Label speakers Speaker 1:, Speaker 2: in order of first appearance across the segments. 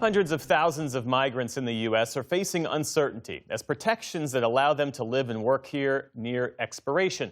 Speaker 1: Hundreds of thousands of migrants in the U.S. are facing uncertainty as protections that allow them to live and work here near expiration.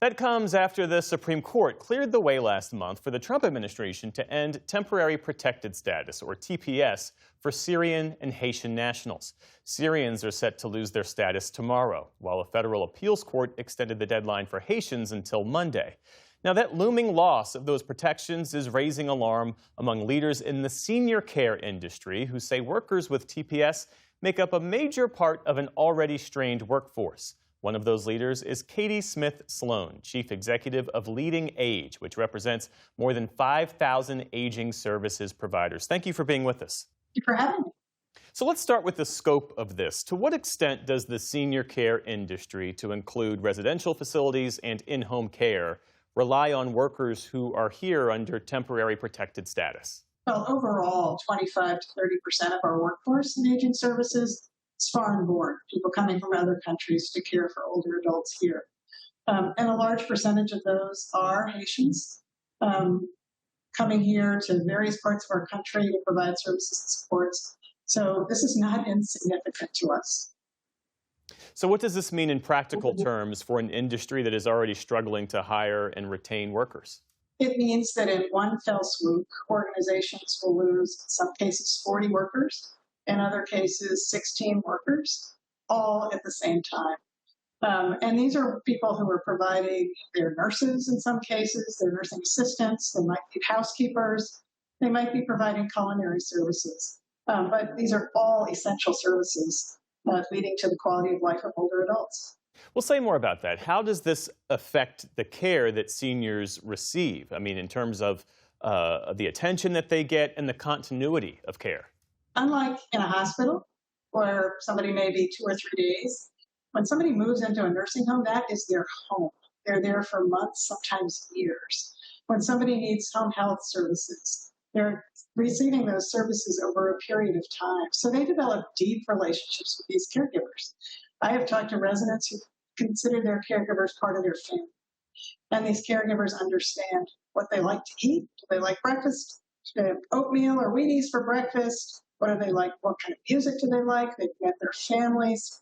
Speaker 1: That comes after the Supreme Court cleared the way last month for the Trump administration to end temporary protected status, or TPS, for Syrian and Haitian nationals. Syrians are set to lose their status tomorrow, while a federal appeals court extended the deadline for Haitians until Monday. Now, that looming loss of those protections is raising alarm among leaders in the senior care industry who say workers with TPS make up a major part of an already strained workforce. One of those leaders is Katie Smith Sloan, Chief Executive of LeadingAge, which represents more than 5,000 aging services providers. Thank you for being with us.
Speaker 2: Thank you for having me.
Speaker 1: So let's start with the scope of this. To what extent does the senior care industry, to include residential facilities and in-home care, rely on workers who are here under temporary protected status?
Speaker 2: Well, overall, 25 to 30% of our workforce in aging services is foreign born, people coming from other countries to care for older adults here. And a large percentage of those are Haitians coming here to various parts of our country to provide services and supports. So this is not insignificant to us.
Speaker 1: So what does this mean in practical terms for an industry that is already struggling to hire and retain workers?
Speaker 2: It means that in one fell swoop, organizations will lose, in some cases, 40 workers, in other cases, 16 workers, all at the same time. And these are people who are providing, they're nurses in some cases, they're nursing assistants, they might be housekeepers, they might be providing culinary services. But these are all essential services leading to the quality of life of older adults.
Speaker 1: Well, say more about that. How does this affect the care that seniors receive? I mean, in terms of the attention that they get and the continuity of care.
Speaker 2: Unlike in a hospital, where somebody may be 2 or 3 days, when somebody moves into a nursing home, that is their home. They're there for months, sometimes years. When somebody needs home health services, they're receiving those services over a period of time. So they develop deep relationships with these caregivers. I have talked to residents who consider their caregivers part of their family. And these caregivers understand what they like to eat. Do they like breakfast? Do they have oatmeal or Wheaties for breakfast? What do they like? What kind of music do they like? They've met their families.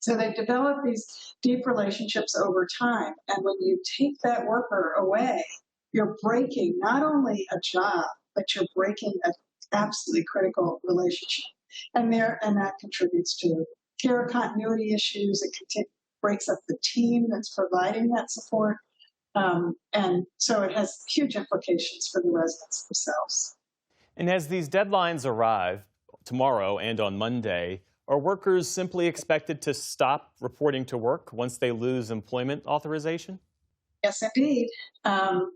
Speaker 2: So they develop these deep relationships over time. And when you take that worker away, you're breaking not only a job, but you're breaking an absolutely critical relationship. And that contributes to care continuity issues. It breaks up the team that's providing that support. And so it has huge implications for the residents themselves.
Speaker 1: And as these deadlines arrive tomorrow and on Monday, are workers simply expected to stop reporting to work once they lose employment authorization?
Speaker 2: Yes, indeed.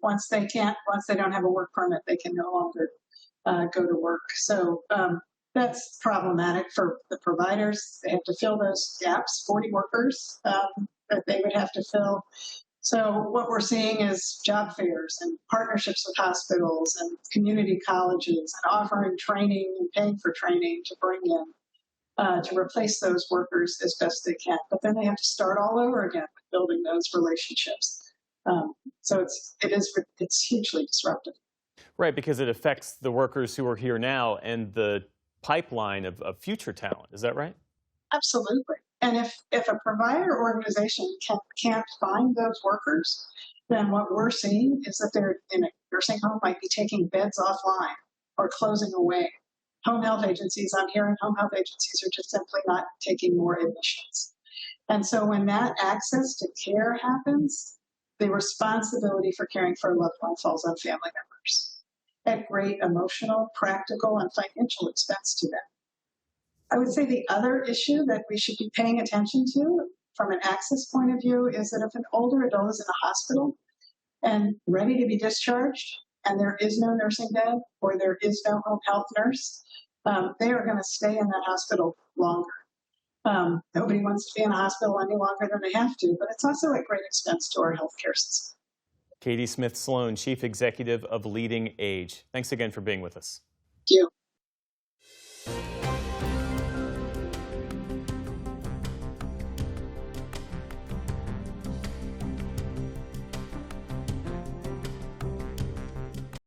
Speaker 2: Once they don't have a work permit, they can no longer go to work. So that's problematic for the providers. They have to fill those gaps, 40 workers that they would have to fill. So what we're seeing is job fairs and partnerships with hospitals and community colleges and offering training and paying for training to bring in to replace those workers as best they can. But then they have to start all over again with building those relationships. So it's hugely disruptive.
Speaker 1: Right, because it affects the workers who are here now and the pipeline of future talent. Is that right?
Speaker 2: Absolutely. And if a provider organization can't find those workers, then what we're seeing is that they're in a nursing home might be taking beds offline or closing away. Home health agencies, I'm hearing home health agencies are just simply not taking more admissions. And so when that access to care happens, the responsibility for caring for a loved one falls on family members at great emotional, practical, and financial expense to them. I would say the other issue that we should be paying attention to from an access point of view is that if an older adult is in a hospital and ready to be discharged and there is no nursing bed or there is no home health nurse, they are going to stay in that hospital longer. Nobody wants to be in a hospital any longer than they have to, but it's also at great expense to our healthcare system.
Speaker 1: Katie Smith Sloan, Chief Executive of LeadingAge. Thanks again for being with us.
Speaker 2: Thank you.